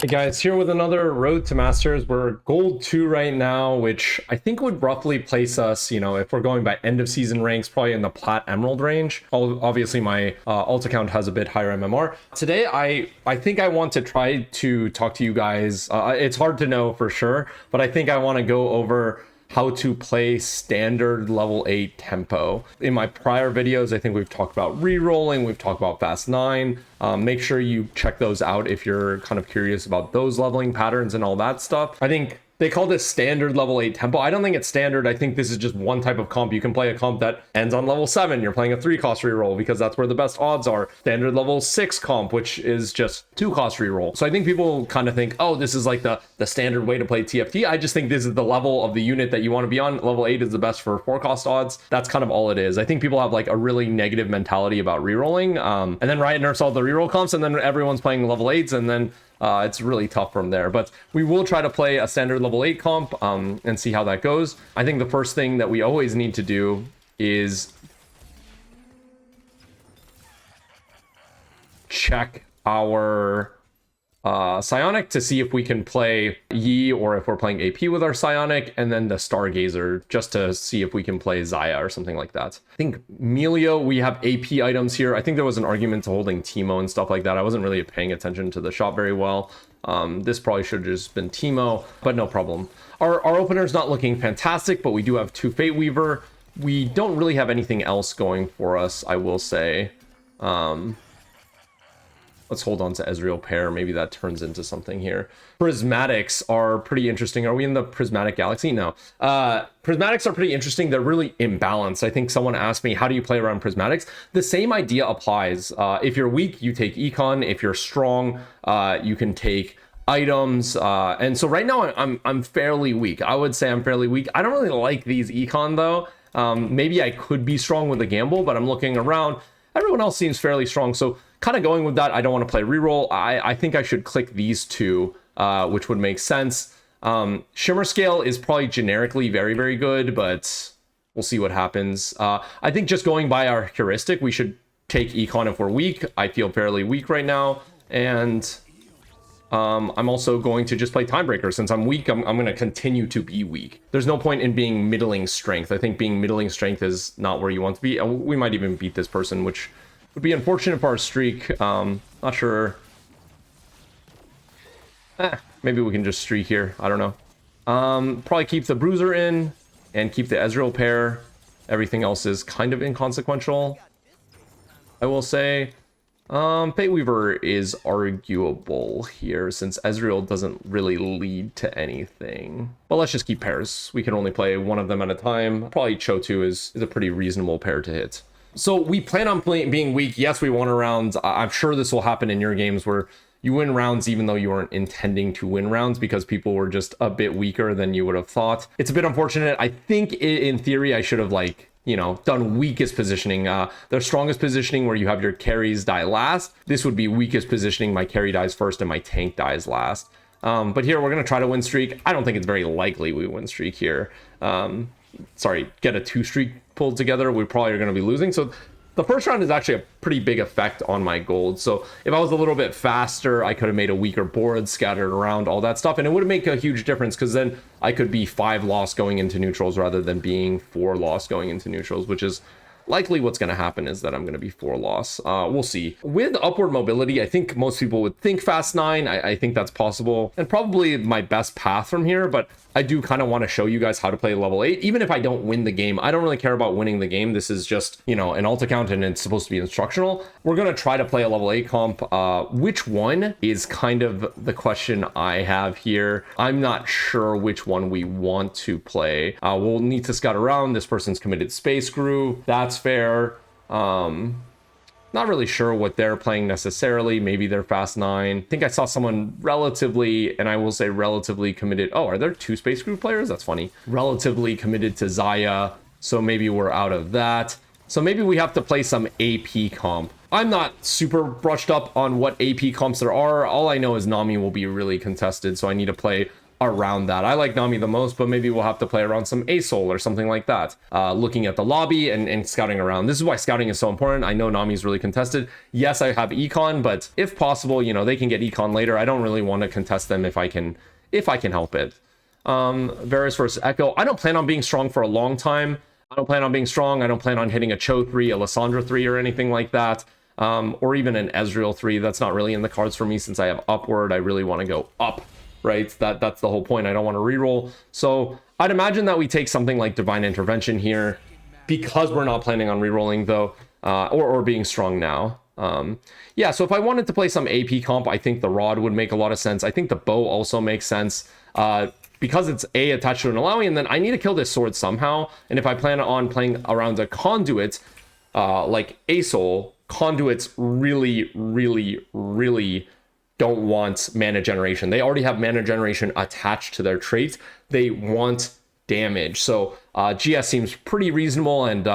Hey guys, here with another Road to Masters. We're Gold 2 right now, which I think would roughly place us, if we're going by end of season ranks, probably in the Plat Emerald range. Obviously, my alt account has a bit higher MMR. Today, I think I want to try to talk to you guys. It's hard to know for sure, but I think I want to go over how to play standard level 8 tempo. In my prior videos, I think we've talked about re-rolling, we've talked about fast 9. Make sure you check those out if you're kind of curious about those leveling patterns and all that stuff. I think they call this standard level 8 tempo. I don't think it's standard. I think this is just one type of comp. You can play a comp that ends on level 7. You're playing a 3-cost reroll because that's where the best odds are. Standard level 6 comp, which is just 2-cost reroll. So I think people kind of think, oh, this is like the standard way to play TFT. I just think this is the level of the unit that you want to be on. Level 8 is the best for 4-cost odds. That's kind of all it is. I think people have like a really negative mentality about rerolling. And then Riot nerfs all the reroll comps, and then everyone's playing level 8s, and then it's really tough from there. But we will try to play a standard level 8 comp and see how that goes. I think the first thing that we always need to do is check our Psionic to see if we can play Yi or if we're playing AP with our Psionic, and then the Stargazer just to see if we can play Xayah or something like that. I think Melio, we have AP items here. I think there was an argument to holding Teemo and stuff like that. I wasn't really paying attention to the shop very well. This probably should have just been Teemo, but no problem. Our opener's not looking fantastic, but we do have 2 Fate Weaver. We don't really have anything else going for us, I will say. Let's hold on to Ezreal pair. Maybe that turns into something here. Prismatics are pretty interesting. Are we in the Prismatic Galaxy? No. Prismatics are pretty interesting. They're really imbalanced. I think someone asked me, how do you play around Prismatics? The same idea applies. If you're weak, you take Econ. If you're strong, you can take items. And so right now, I'm fairly weak. I would say I'm fairly weak. I don't really like these Econ, though. Maybe I could be strong with a gamble, but I'm looking around. Everyone else seems fairly strong. So kind of going with that, I don't want to play reroll. I think I should click these two, which would make sense. Shimmer Scale is probably generically very, very good, but we'll see what happens. I think just going by our heuristic, we should take Econ if we're weak. I feel fairly weak right now. And I'm also going to just play Timebreaker. Since I'm weak, I'm going to continue to be weak. There's no point in being middling strength. I think being middling strength is not where you want to be. We might even beat this person, which would be unfortunate for our streak. Not sure. Maybe we can just streak here. I don't know. Probably keep the Bruiser in and keep the Ezreal pair. Everything else is kind of inconsequential, I will say. Fate Weaver is arguable here since Ezreal doesn't really lead to anything. But let's just keep pairs. We can only play one of them at a time. Probably Chotu is a pretty reasonable pair to hit. So we plan on being weak. Yes, we won a round. I'm sure this will happen in your games where you win rounds even though you weren't intending to win rounds because people were just a bit weaker than you would have thought. It's a bit unfortunate. I think in theory I should have done weakest positioning. Their strongest positioning where you have your carries die last. This would be weakest positioning. My carry dies first and my tank dies last. But here we're going to try to win streak. I don't think it's very likely we win streak here. Get a 2 streak pulled together. We probably are going to be losing. So the first round is actually a pretty big effect on my gold. So if I was a little bit faster, I could have made a weaker board, scattered around, all that stuff. And it would make a huge difference because then I could be 5 loss going into neutrals rather than being 4 loss going into neutrals, which is likely what's going to happen is that I'm going to be 4 loss. We'll see. With upward mobility, I think most people would think fast 9. I think that's possible and probably my best path from here, but I do kind of want to show you guys how to play level 8. Even if I don't win the game, I don't really care about winning the game. This is just, an alt account and it's supposed to be instructional. We're going to try to play a level 8 comp. Which one is kind of the question I have here. I'm not sure which one we want to play. We'll need to scout around. This person's committed Space Grew. That's fair. Not really sure what they're playing necessarily. Maybe they're fast 9. I think I saw someone relatively, and I will say relatively committed. Oh, are there 2 Space Group players? That's funny. Relatively committed to Xayah. So maybe we're out of that. So maybe we have to play some AP comp. I'm not super brushed up on what AP comps there are. All I know is Nami will be really contested. So I need to play around that. I like Nami the most, but maybe we'll have to play around some ASOL or something like that. Looking at the lobby and scouting around. This is why scouting is so important. I know Nami's really contested. Yes, I have econ, but if possible, you know, they can get econ later. I don't really want to contest them if I can help it. Varus versus Echo. I don't plan on being strong for a long time. I don't plan on being strong. I don't plan on hitting a Cho 3, a Lissandra 3, or anything like that. Or even an Ezreal 3. That's not really in the cards for me since I have upward. I really want to go up, right? That's the whole point. I don't want to reroll. So I'd imagine that we take something like Divine Intervention here because we're not planning on rerolling though, or being strong now. Yeah, so if I wanted to play some AP comp, I think the Rod would make a lot of sense. I think the Bow also makes sense. Because it's A attached to an Alawi, and then I need to kill this sword somehow. And if I plan on playing around a conduit, like ASOL, conduits really, really, really don't want mana generation. They already have mana generation attached to their traits. They want damage. So GS seems pretty reasonable, and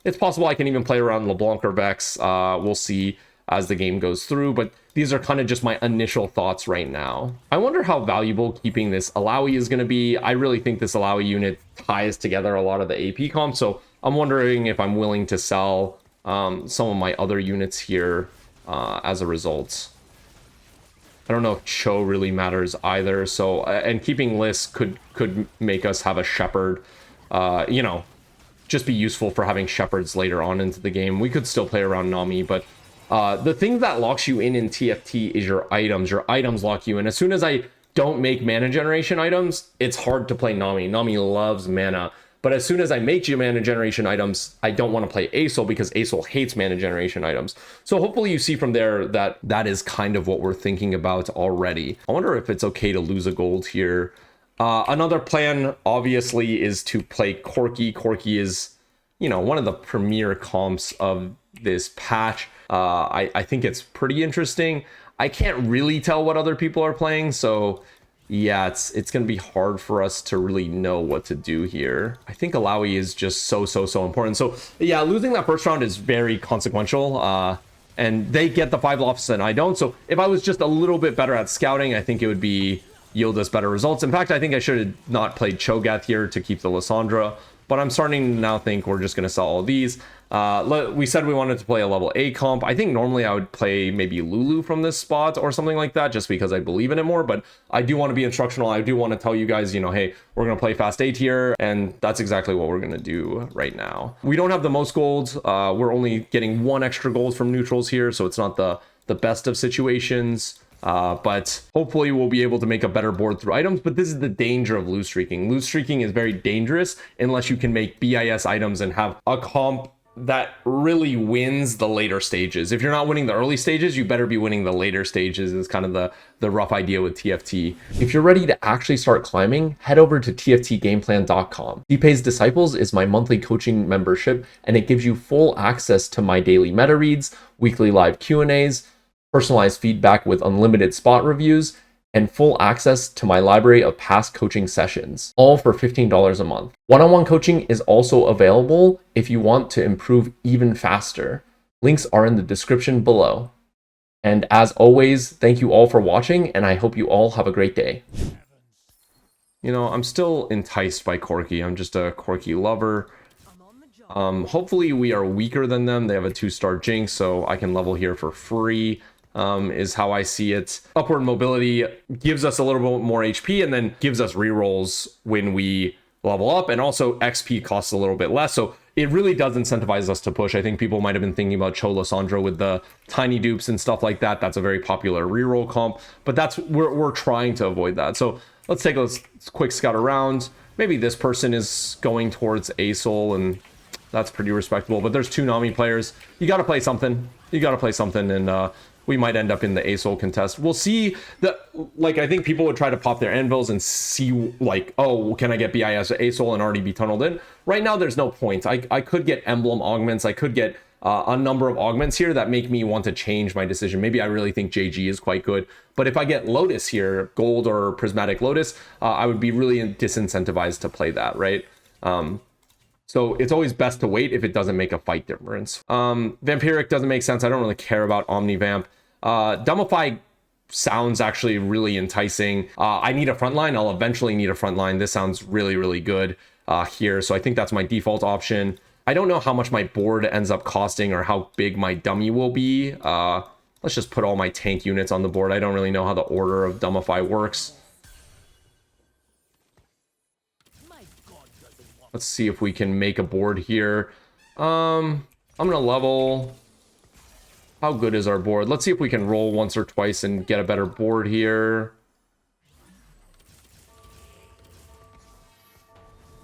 it's possible I can even play around LeBlanc or Vex. We'll see as the game goes through, but these are kind of just my initial thoughts right now. I wonder how valuable keeping this Alawi is going to be. I really think this Alawi unit ties together a lot of the AP comp, so I'm wondering if I'm willing to sell some of my other units here as a result. I don't know if Cho really matters either, so and keeping Liss could make us have a Shepherd, you know, just be useful for having Shepherds later on into the game. We could still play around Nami, but the thing that locks you in TFT is your items. Your items lock you in. As soon as I don't make mana generation items, it's hard to play Nami. Nami loves mana. But as soon as I make mana generation items, I don't want to play ASOL because ASOL hates mana generation items. So hopefully you see from there that that is kind of what we're thinking about already. I wonder if it's okay to lose a gold here. Another plan, obviously, is to play Corki. Corki is, you know, one of the premier comps of this patch. I think it's pretty interesting. I can't really tell what other people are playing, so yeah, it's gonna be hard for us to really know what to do here. I think Alawi is just so important. So yeah, losing that first round is very consequential. And they get the 5 lofts and I don't. So if I was just a little bit better at scouting, I think it would yield us better results. In fact, I think I should have not played Cho'Gath here to keep the Lissandra. But I'm starting to now think we're just going to sell all these. We said we wanted to play a level A comp. I think normally I would play maybe Lulu from this spot or something like that, just because I believe in it more. But I do want to be instructional. I do want to tell you guys, you know, hey, we're going to play fast A tier. And that's exactly what we're going to do right now. We don't have the most gold. We're only getting 1 extra gold from neutrals here. So it's not the best of situations. But hopefully we'll be able to make a better board through items. But this is the danger of loose streaking. Loose streaking is very dangerous unless you can make BIS items and have a comp that really wins the later stages. If you're not winning the early stages, you better be winning the later stages is kind of the rough idea with TFT. If you're ready to actually start climbing, head over to tftgameplan.com. dpei's Disciples is my monthly coaching membership, and it gives you full access to my daily meta reads, weekly live Q&As, personalized feedback with unlimited spot reviews, and full access to my library of past coaching sessions, all for $15 a month. One-on-one coaching is also available if you want to improve even faster. Links are in the description below. And as always, thank you all for watching, and I hope you all have a great day. You know, I'm still enticed by Corki. I'm just a Corki lover. Hopefully we are weaker than them. They have a 2-star Jinx, so I can level here for free. Is how I see it. Upward mobility gives us a little bit more HP and then gives us rerolls when we level up, and also XP costs a little bit less, so it really does incentivize us to push. I think people might have been thinking about Cho Lissandra with the tiny dupes and stuff like that. That's a very popular reroll comp, but that's we're trying to avoid that. So let's take a quick scout around. Maybe this person is going towards ASOL, and that's pretty respectable, but there's 2 Nami players. You got to play something. And we might end up in the ASOL contest. We'll see. Like, I think people would try to pop their anvils and see, like, oh, can I get BIS or ASOL and already be tunneled in? Right now, there's no point. I could get emblem augments. I could get a number of augments here that make me want to change my decision. Maybe I really think JG is quite good. But if I get Lotus here, gold or prismatic Lotus, I would be really disincentivized to play that, right? So it's always best to wait if it doesn't make a fight difference. Vampiric doesn't make sense. I don't really care about Omnivamp. Dumbify sounds actually really enticing. I need a front line. I'll eventually need a front line. This sounds really, really good here. So I think that's my default option. I don't know how much my board ends up costing or how big my dummy will be. Let's just put all my tank units on the board. I don't really know how the order of Dumbify works. Let's see if we can make a board here. I'm gonna level. How good is our board? Let's see if we can roll once or twice and get a better board here.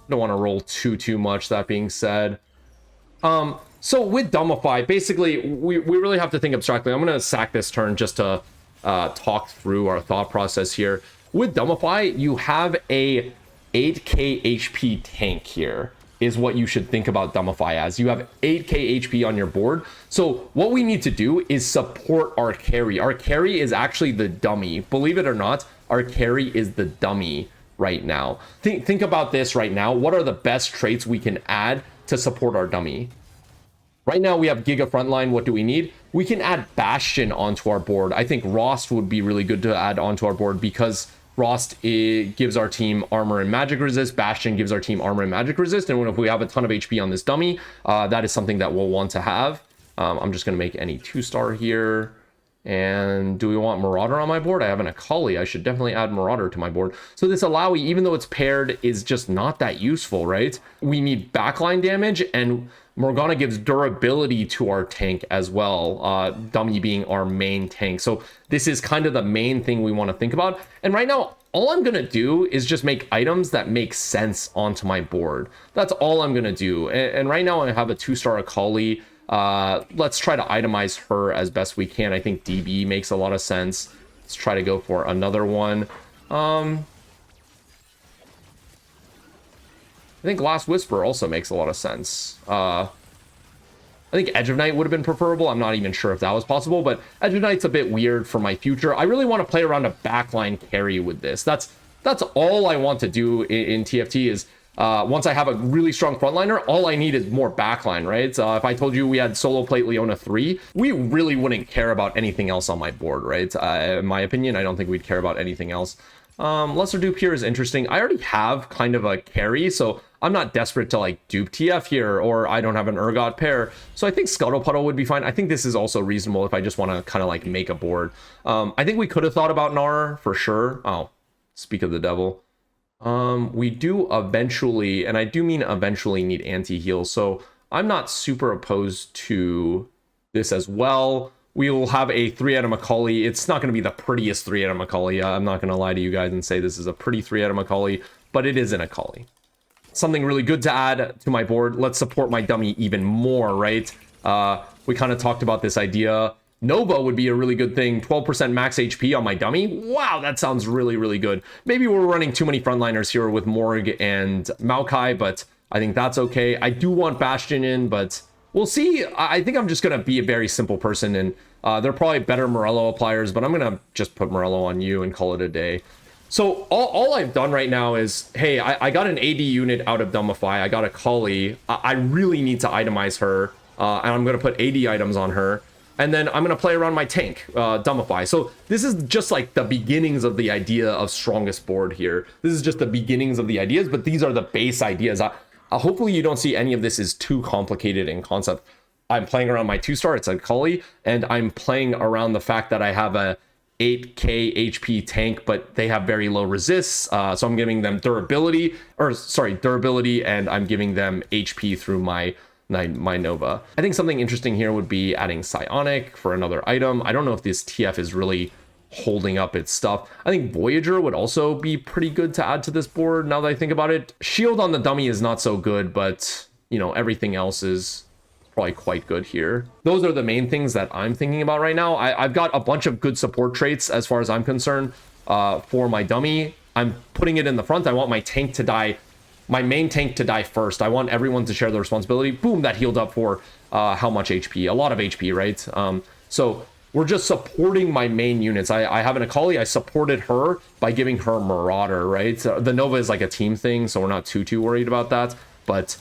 Don't want to roll too much, that being said. So with Dumbify, basically, we really have to think abstractly. I'm going to sack this turn just to talk through our thought process here. With Dumbify, you have a 8k HP tank here, is what you should think about Dumbify as. You have 8k HP on your board. So what we need to do is support our carry. Our carry is actually the dummy. Believe it or not, our carry is the dummy right now. Think about this right now. What are the best traits we can add to support our dummy? Right now we have Giga Frontline. What do we need? We can add Bastion onto our board. I think Rost would be really good to add onto our board because Rost gives our team armor and magic resist. Bastion gives our team armor and magic resist. And if we have a ton of HP on this dummy, that is something that we'll want to have. I'm just going to make any 2-star here. And do we want Marauder on my board? I have an Akali. I should definitely add Marauder to my board. So this Alawi, even though it's paired, is just not that useful, right? We need backline damage, and Morgana gives durability to our tank as well, dummy being our main tank. So this is kind of the main thing we want to think about. And right now, all I'm going to do is just make items that make sense onto my board. That's all I'm going to do. And right now I have a 2-star Akali. Let's try to itemize her as best we can. I think DB makes a lot of sense. Let's try to go for another one. I think Last Whisper also makes a lot of sense. I think Edge of Night would have been preferable. I'm not even sure if that was possible, but Edge of Night's a bit weird for my future. I really want to play around a backline carry with this. That's all I want to do in TFT is once I have a really strong frontliner, all I need is more backline, right? If I told you we had solo plate Leona 3, we really wouldn't care about anything else on my board, right? In my opinion, I don't think we'd care about anything else. Lesser Dupe here is interesting. I already have kind of a carry, so I'm not desperate to like dupe TF here, or I don't have an Urgot pair. So I think Scuttle Puddle would be fine. I think this is also reasonable if I just want to kind of like make a board. I think we could have thought about Gnar for sure. Oh, speak of the devil. We do eventually, and I do mean eventually, need anti-heal. So I'm not super opposed to this as well. We will have a 3-item Akali. It's not going to be the prettiest 3-item Akali. I'm not going to lie to you guys and say this is a pretty 3-item Akali, but it is an Akali. Something really good to add to my board. Let's support my dummy even more, right? We kind of talked about this idea. Nova would be a really good thing. 12% max HP on my dummy. Wow, that sounds really, really good. Maybe we're running too many frontliners here with Morg and Maokai, but I think that's okay. I do want Bastion in, but we'll see. I think I'm just going to be a very simple person, and they're probably better Morello appliers, but I'm going to just put Morello on you and call it a day. So all I've done right now is, hey, I got an AD unit out of Dumbify. I got a Kali. I really need to itemize her, and I'm going to put AD items on her. And then I'm going to play around my tank, Dumbify. So this is just like the beginnings of the idea of strongest board here. This is just the beginnings of the ideas, but these are the base ideas. Hopefully you don't see any of this is too complicated in concept. I'm playing around my 2-star, it's a Kali, and I'm playing around the fact that I have a 8k HP tank, but they have very low resists. So I'm giving them durability, and I'm giving them HP through my Nova. I think something interesting here would be adding Psionic for another item. I don't know if this TF is really holding up its stuff. I think Voyager would also be pretty good to add to this board now that I think about it. Shield on the dummy is not so good, but you know, everything else is probably quite good here. Those are the main things that I'm thinking about right now. I've got a bunch of good support traits as far as I'm concerned for my dummy. I'm putting it in the front. I want my tank to die, my main tank to die first. I want everyone to share the responsibility. Boom, that healed up for how much HP? A lot of HP, right? So we're just supporting my main units. I have an Akali. I supported her by giving her Marauder, right? The Nova is like a team thing, so we're not too worried about that. But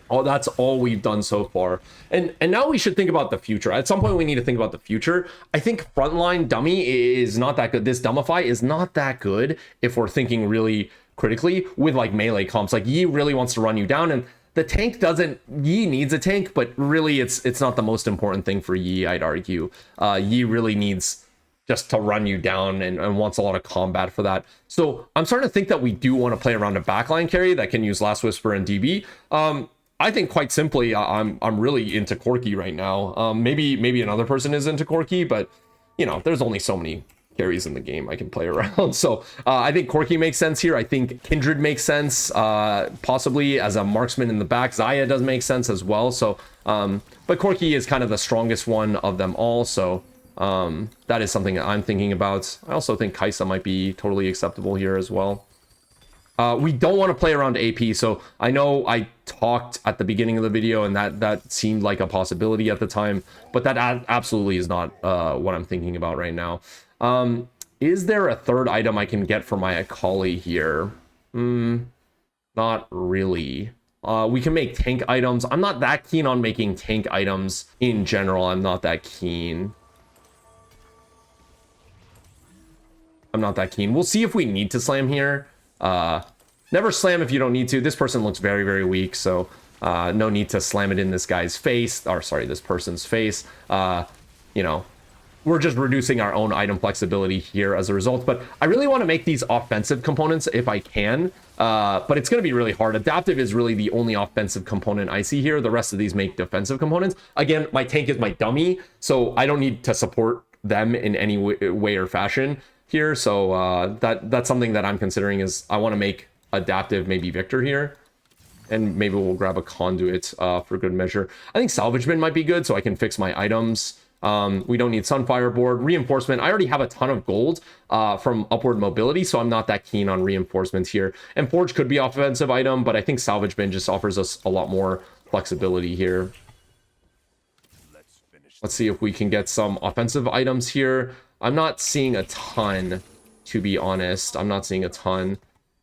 Oh, that's all we've done so far. And now we should think about the future. At some point, we need to think about the future. I think frontline dummy is not that good. This dumbify is not that good if we're thinking really critically with like melee comps. Like Yi really wants to run you down, and the tank doesn't. Yi needs a tank, but really it's not the most important thing for Yi, I'd argue. Yi really needs just to run you down and wants a lot of combat for that. So I'm starting to think that we do want to play around a backline carry that can use Last Whisper and DB. I think quite simply, I'm really into Corki right now. Maybe another person is into Corki, but you know, there's only so many carries in the game I can play around. So I think Corki makes sense here. I think Kindred makes sense, possibly as a marksman in the back. Zaya does make sense as well. So, but Corki is kind of the strongest one of them all. So that is something I'm thinking about. I also think Kaisa might be totally acceptable here as well. We don't want to play around AP, so I know I talked at the beginning of the video and that seemed like a possibility at the time, but that absolutely is not what I'm thinking about right now. Is there a third item I can get for my Akali here? Not really. We can make tank items. I'm not that keen on making tank items in general. I'm not that keen. We'll see if we need to slam here. Never slam if you don't need to. This person looks very, very weak, so no need to slam it in this guy's face, or sorry, this person's face. You know, we're just reducing our own item flexibility here as a result, but I really want to make these offensive components if I can, but it's going to be really hard. Adaptive is really the only offensive component I see here. The rest of these make defensive components. Again, my tank is my dummy, so I don't need to support them in any way or fashion here. So that's something that I'm considering, is I want to make adaptive maybe Victor here, and maybe we'll grab a conduit for good measure. I think salvage bin might be good, so I can fix my items. We don't need Sunfire board. Reinforcement, I already have a ton of gold from upward mobility, so I'm not that keen on reinforcements here. And forge could be offensive item, but I think salvage bin just offers us a lot more flexibility here. Let's see if we can get some offensive items here. I'm not seeing a ton, to be honest. I'm not seeing a ton.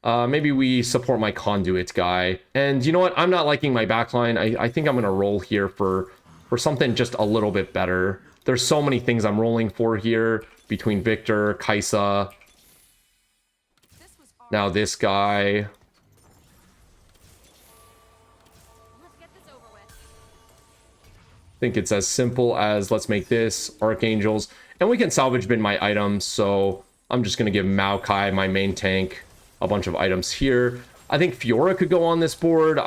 Maybe we support my conduit guy. And you know what? I'm not liking my backline. I think I'm going to roll here for something just a little bit better. There's so many things I'm rolling for here between Victor, Kaisa. Now this guy. I think it's as simple as let's make this Archangels. And we can salvage bin my items. So I'm just going to give Maokai, my main tank, a bunch of items here. I think Fiora could go on this board.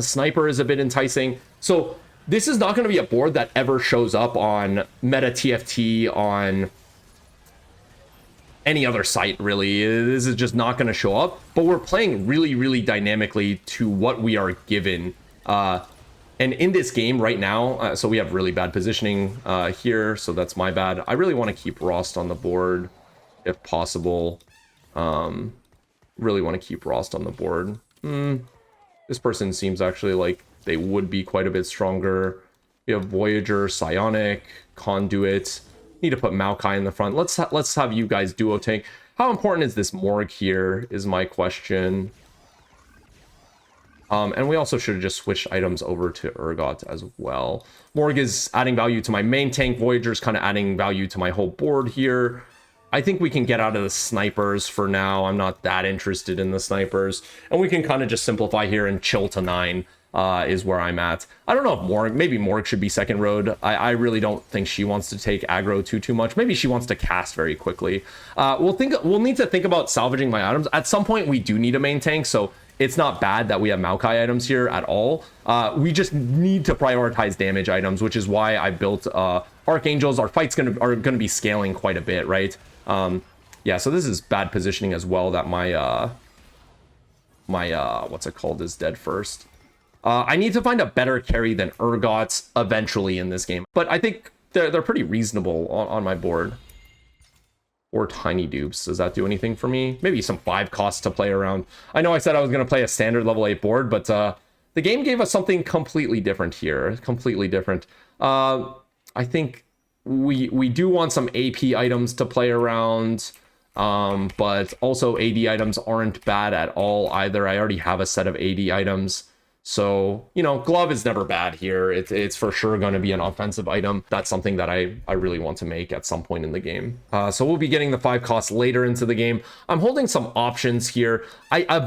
Sniper is a bit enticing. So this is not going to be a board that ever shows up on meta TFT, on any other site, really. This is just not going to show up. But we're playing really, really dynamically to what we are given. And in this game right now, so we have really bad positioning here, so that's my bad. I really want to keep Rost on the board, if possible. Really want to keep Rost on the board. This person seems actually like they would be quite a bit stronger. We have Voyager, Psionic, Conduit. Need to put Maokai in the front. Let's have you guys duo tank. How important is this Morg here, is my question. And we also should have just switched items over to Urgot as well. Morg is adding value to my main tank. Voyager's kind of adding value to my whole board here. I think we can get out of the snipers for now. I'm not that interested in the snipers. And we can kind of just simplify here and chill to 9 is where I'm at. I don't know if Morg, maybe Morg should be second road. I really don't think she wants to take aggro too much. Maybe she wants to cast very quickly. We'll need to think about salvaging my items. At some point, we do need a main tank, so it's not bad that we have Maokai items here at all. We just need to prioritize damage items, which is why I built Archangels. Our fights are gonna be scaling quite a bit, right? Yeah, so this is bad positioning as well, that my what's it called, is dead first. I need to find a better carry than Urgot eventually in this game, but I think they're pretty reasonable on my board. Or tiny dupes. Does that do anything for me? Maybe some 5 costs to play around. I know I said I was going to play a standard level 8 board, but the game gave us something completely different here. Completely different. I think we do want some AP items to play around, but also AD items aren't bad at all either. I already have a set of AD items, So, you know, glove is never bad here. It's for sure going to be an offensive item. That's something that I really want to make at some point in the game. So we'll be getting the 5 costs later into the game. I'm holding some options here. I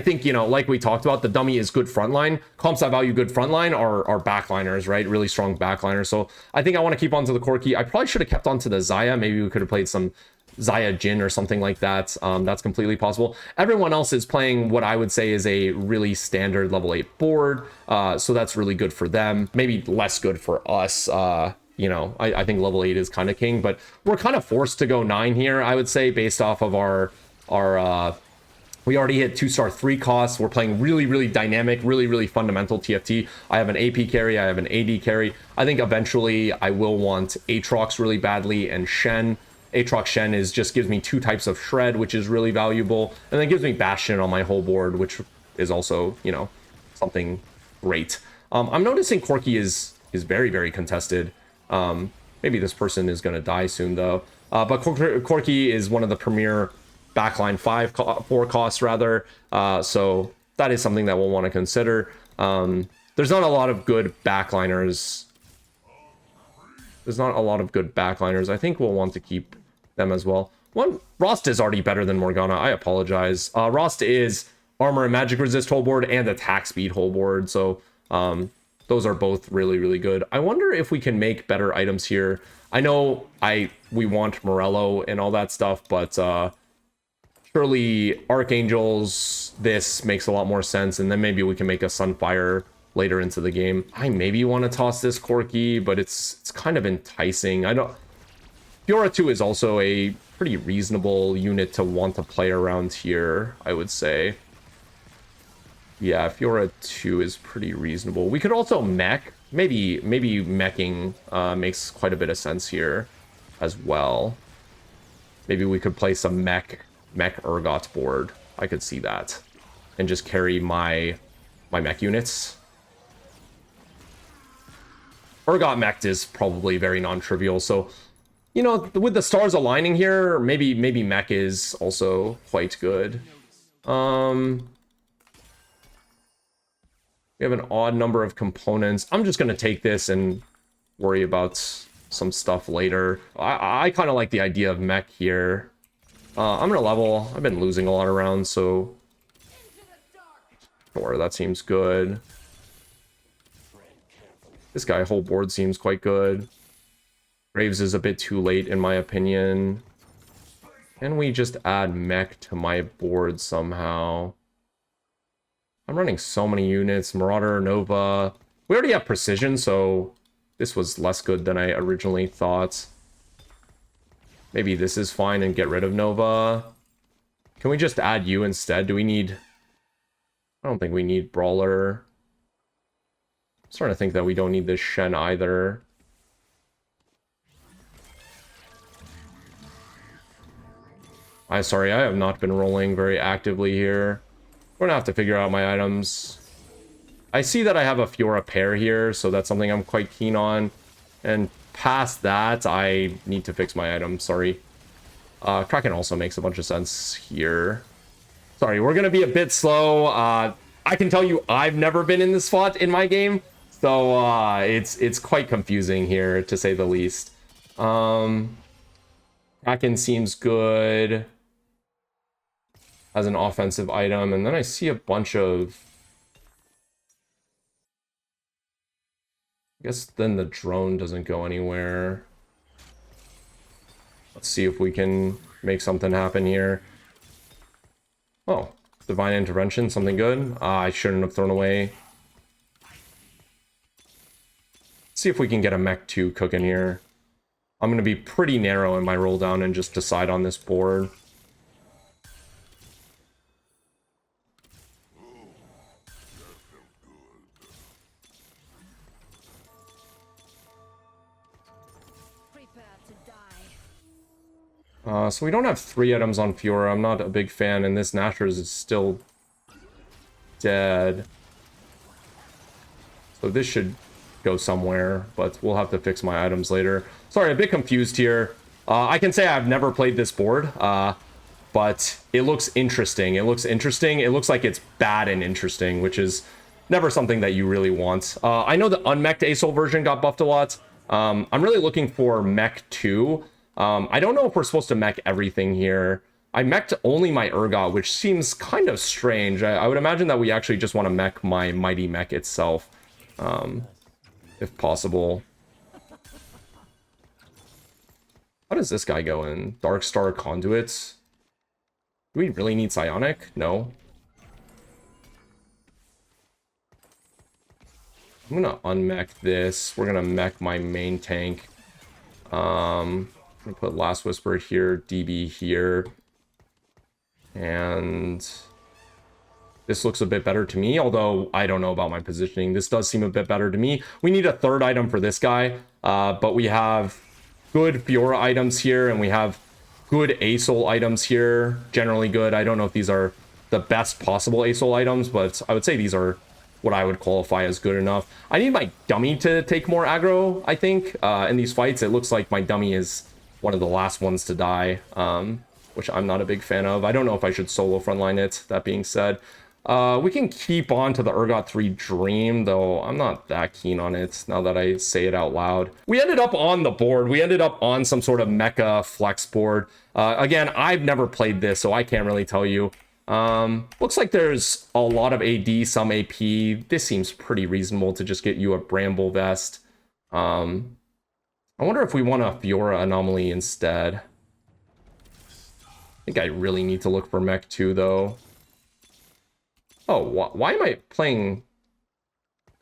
think, you know, like we talked about, the dummy is good frontline. Comps that value good frontline are backliners, right? Really strong backliners. So I think I want to keep onto the Corki. I probably should have kept onto the Zaya. Maybe we could have played some Zaya Jin or something like that. That's completely possible. Everyone else is playing what I would say is a really standard level 8 board, so that's really good for them. Maybe less good for us. You know, I think level 8 is kind of king, but we're kind of forced to go 9 here, I would say, based off of our we already hit 2-star 3 costs. We're playing really dynamic, really fundamental TFT. I have an AP carry, I have an AD carry. I think eventually I will want Aatrox really badly and Shen. Aatrox Shen just gives me 2 types of shred, which is really valuable, and then gives me Bastion on my whole board, which is also, you know, something great. I'm noticing Corki is very contested. Maybe this person is going to die soon though. But Corki is one of the premier backline 4 costs rather. So that is something that we'll want to consider. There's not a lot of good backliners. I think we'll want to keep them as well. Rost is already better than Morgana. I apologize. Rost is armor and magic resist whole board and attack speed whole board. So those are both really good. I wonder if we can make better items here. I know we want Morello and all that stuff, but surely Archangels, this makes a lot more sense. And then maybe we can make a Sunfire later into the game. I maybe want to toss this Corki, but it's kind of enticing. Fiora 2 is also a pretty reasonable unit to want to play around here, I would say. Yeah, Fiora 2 is pretty reasonable. We could also mech. Maybe meching makes quite a bit of sense here as well. Maybe we could play some mech Urgot board. I could see that. And just carry my mech units. Urgot mech is probably very non-trivial, so, you know, with the stars aligning here, maybe mech is also quite good. We have an odd number of components. I'm just going to take this and worry about some stuff later. I kind of like the idea of mech here. I'm going to level. I've been losing a lot of rounds, so sure, that seems good. This guy whole board seems quite good. Graves is a bit too late in my opinion. Can we just add mech to my board somehow? I'm running so many units. Marauder, Nova. We already have precision, so this was less good than I originally thought. Maybe this is fine and get rid of Nova. Can we just add you instead? Do we need... I don't think we need Brawler. I'm starting to think that we don't need this Shen either. Sorry, I have not been rolling very actively here. We're gonna have to figure out my items. I see that I have a Fiora pair here, so that's something I'm quite keen on. And past that, I need to fix my items, sorry. Kraken also makes a bunch of sense here. Sorry, we're gonna be a bit slow. I can tell you I've never been in this spot in my game, so it's quite confusing here, to say the least. Kraken seems good as an offensive item, and then I see a bunch of... I guess then the drone doesn't go anywhere. Let's see if we can make something happen here. Oh, divine intervention, something good. I shouldn't have thrown away. Let's see if we can get a mech 2 cooking here. I'm going to be pretty narrow in my roll down and just decide on this board. So we don't have 3 items on Fiora. I'm not a big fan, and this Nashor's is still dead. So this should go somewhere, but we'll have to fix my items later. Sorry, a bit confused here. I can say I've never played this board, but it looks interesting. It looks interesting. It looks like it's bad and interesting, which is never something that you really want. I know the unmeched ASOL version got buffed a lot. I'm really looking for mech 2. I don't know if we're supposed to mech everything here. I meched only my Urgot, which seems kind of strange. I would imagine that we actually just want to mech my Mighty Mech itself, if possible. How does this guy go in? Dark Star Conduits? Do we really need Psionic? No. I'm gonna unmech this. We're gonna mech my main tank. I'm gonna put Last Whisper here, DB here. And this looks a bit better to me, although I don't know about my positioning. This does seem a bit better to me. We need a third item for this guy, but we have good Fiora items here, and we have good ASOL items here. Generally good. I don't know if these are the best possible ASOL items, but I would say these are what I would qualify as good enough. I need my dummy to take more aggro, I think. In these fights, it looks like my dummy is one of the last ones to die, which I'm not a big fan of. I don't know if I should solo frontline it, that being said. We can keep on to the Urgot 3 Dream, though I'm not that keen on it now that I say it out loud. We ended up on the board. We ended up on some sort of mecha flex board. Again, I've never played this, so I can't really tell you. Looks like there's a lot of AD, some AP. This seems pretty reasonable to just get you a Bramble Vest. I wonder if we want a Fiora Anomaly instead. I think I really need to look for Mech 2, though. Oh, why am I playing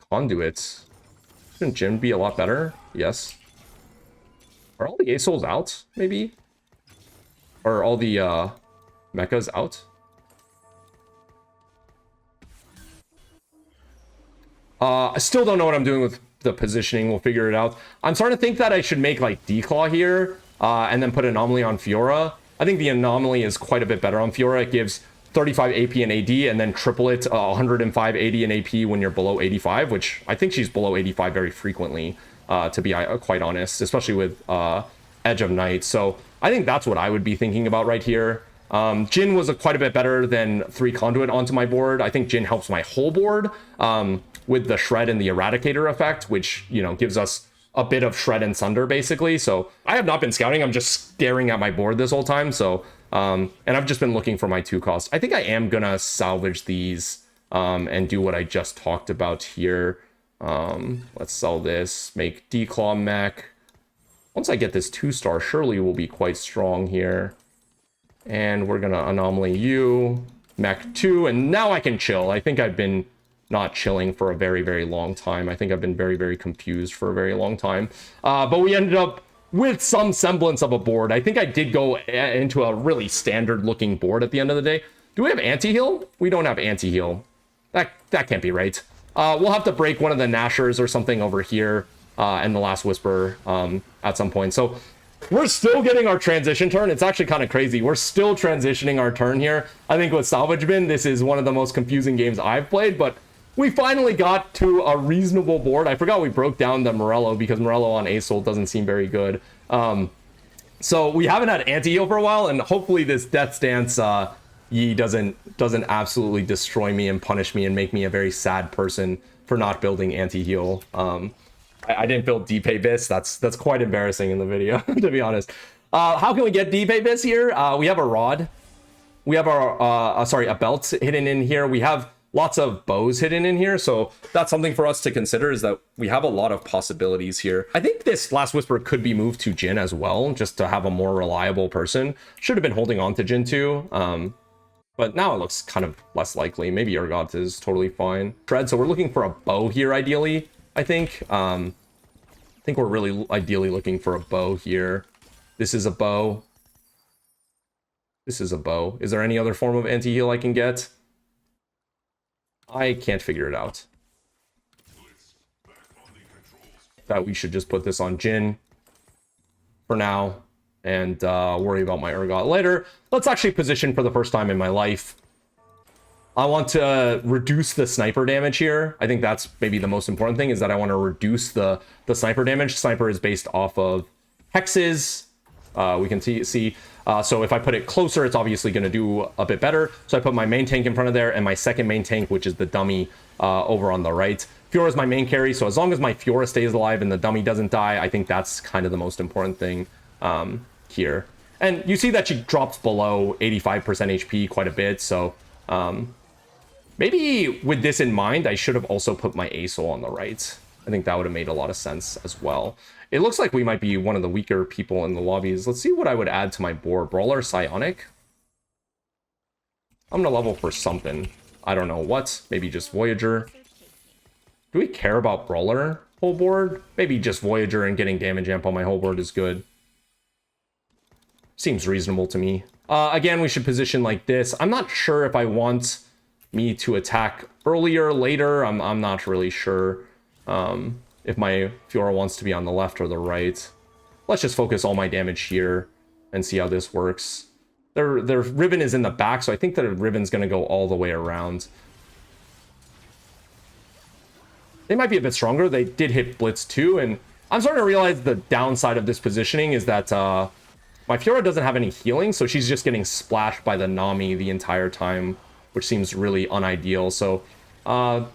Conduits? Shouldn't Jin be a lot better? Yes. Are all the ASOLs out, maybe? Or all the mechas out? I still don't know what I'm doing with the positioning. We'll figure it out. I'm starting to think that I should make like Declaw here and then put Anomaly on Fiora. I think the Anomaly is quite a bit better on Fiora. It gives 35 AP and AD, and then triple it 105 AD and AP when you're below 85, which I think she's below 85 very frequently, to be quite honest, especially with Edge of Night. So I think that's what I would be thinking about right here. Jin was quite a bit better than 3 Conduit onto my board. I think Jin helps my whole board with the Shred and the Eradicator effect, which, you know, gives us a bit of Shred and Sunder, basically. So I have not been scouting. I'm just staring at my board this whole time. So, and I've just been looking for my 2 costs. I think I am gonna salvage these and do what I just talked about here. Let's sell this, make Declaw Mech. Once I get this 2-star, surely we'll be quite strong here. And we're gonna Anomaly you, Mech 2, and now I can chill. I think I've been not chilling for a very, very long time. I think I've been very, very confused for a very long time. But we ended up with some semblance of a board. I think I did go into a really standard looking board at the end of the day. Do we have anti-heal? We don't have anti-heal. That can't be right. We'll have to break one of the Nashers or something over here and the Last Whisper at some point. So we're still getting our transition turn. It's actually kind of crazy. We're still transitioning our turn here. I think with Salvage Bin, this is one of the most confusing games I've played, but we finally got to a reasonable board. I forgot we broke down the Morello because Morello on ASOL doesn't seem very good. So we haven't had anti-heal for a while, and hopefully this Death's Dance Yi doesn't absolutely destroy me and punish me and make me a very sad person for not building anti-heal. I didn't build dpei Bis. That's quite embarrassing in the video, to be honest. How can we get dpei Bis here? We have a rod. We have our a belt hidden in here. We have lots of bows hidden in here, so that's something for us to consider, is that we have a lot of possibilities here. I think this Last Whisper could be moved to Jin as well, just to have a more reliable person. Should have been holding on to Jin too, but now it looks kind of less likely. Maybe Urgot is totally fine. Shred, so we're looking for a bow here ideally, I think. I think we're really ideally looking for a bow here. This is a bow. This is a bow. Is there any other form of anti-heal I can get? I can't figure it out. That we should just put this on Jin for now and worry about my Urgot later. Let's actually position for the first time in my life. I want to reduce the sniper damage here. I think that's maybe the most important thing, is that I want to reduce the sniper damage. Sniper is based off of hexes. We can see So if I put it closer, it's obviously going to do a bit better. So I put my main tank in front of there and my second main tank, which is the dummy, over on the right. Fiora is my main carry, so as long as my Fiora stays alive and the dummy doesn't die, I think that's kind of the most important thing here. And you see that she drops below 85% HP quite a bit, so maybe with this in mind, I should have also put my ASOL on the right. I think that would have made a lot of sense as well. It looks like we might be one of the weaker people in the lobbies. Let's see what I would add to my board. Brawler, Psionic. I'm gonna level for something. I don't know what. Maybe just Voyager. Do we care about Brawler whole board? Maybe just Voyager and getting damage amp on my whole board is good. Seems reasonable to me. Again, we should position like this. I'm not sure if I want me to attack earlier, later. I'm not really sure if my Fiora wants to be on the left or the right. Let's just focus all my damage here and see how this works. Their Riven is in the back, so I think the Riven's going to go all the way around. They might be a bit stronger. They did hit Blitz too, and I'm starting to realize the downside of this positioning is that my Fiora doesn't have any healing, so she's just getting splashed by the Nami the entire time, which seems really unideal. So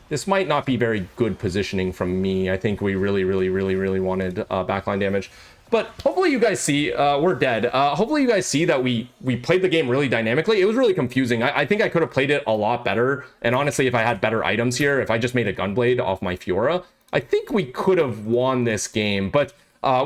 this might not be very good positioning from me. I think we really wanted backline damage. But hopefully you guys see, we're dead. Hopefully you guys see that we played the game really dynamically. It was really confusing. I think I could have played it a lot better. And honestly, if I had better items here, if I just made a Gunblade off my Fiora, I think we could have won this game. But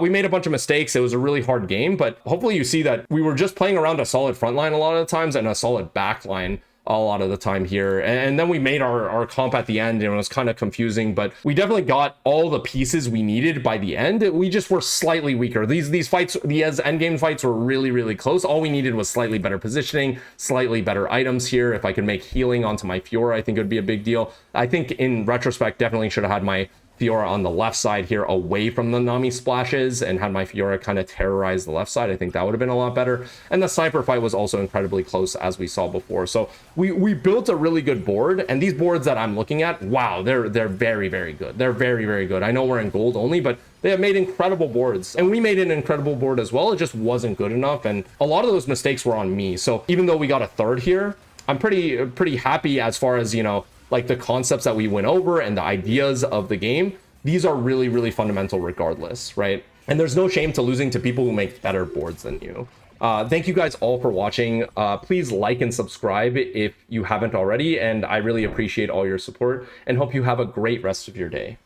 we made a bunch of mistakes. It was a really hard game. But hopefully you see that we were just playing around a solid front line a lot of the times and a solid back line a lot of the time here. And then we made our comp at the end, and it was kind of confusing, but we definitely got all the pieces we needed by the end. We just were slightly weaker. These fights, the endgame fights, were really close. All we needed was slightly better positioning, slightly better items here. If I could make healing onto my Fiora, I think it would be a big deal. I think in retrospect, definitely should have had my Fiora on the left side here away from the Nami splashes and had my Fiora kind of terrorize the left side. I think that would have been a lot better. And the sniper fight was also incredibly close, as we saw before. So we built a really good board, and these boards that I'm looking at, wow, they're very good. They're very good. I know we're in gold only, but they have made incredible boards, and we made an incredible board as well. It just wasn't good enough, and a lot of those mistakes were on me. So even though we got a third here, I'm pretty happy as far as, you know, like the concepts that we went over and the ideas of the game. These are really fundamental regardless, right? And there's no shame to losing to people who make better boards than you. Thank you guys all for watching. Please like and subscribe if you haven't already, and I really appreciate all your support and hope you have a great rest of your day.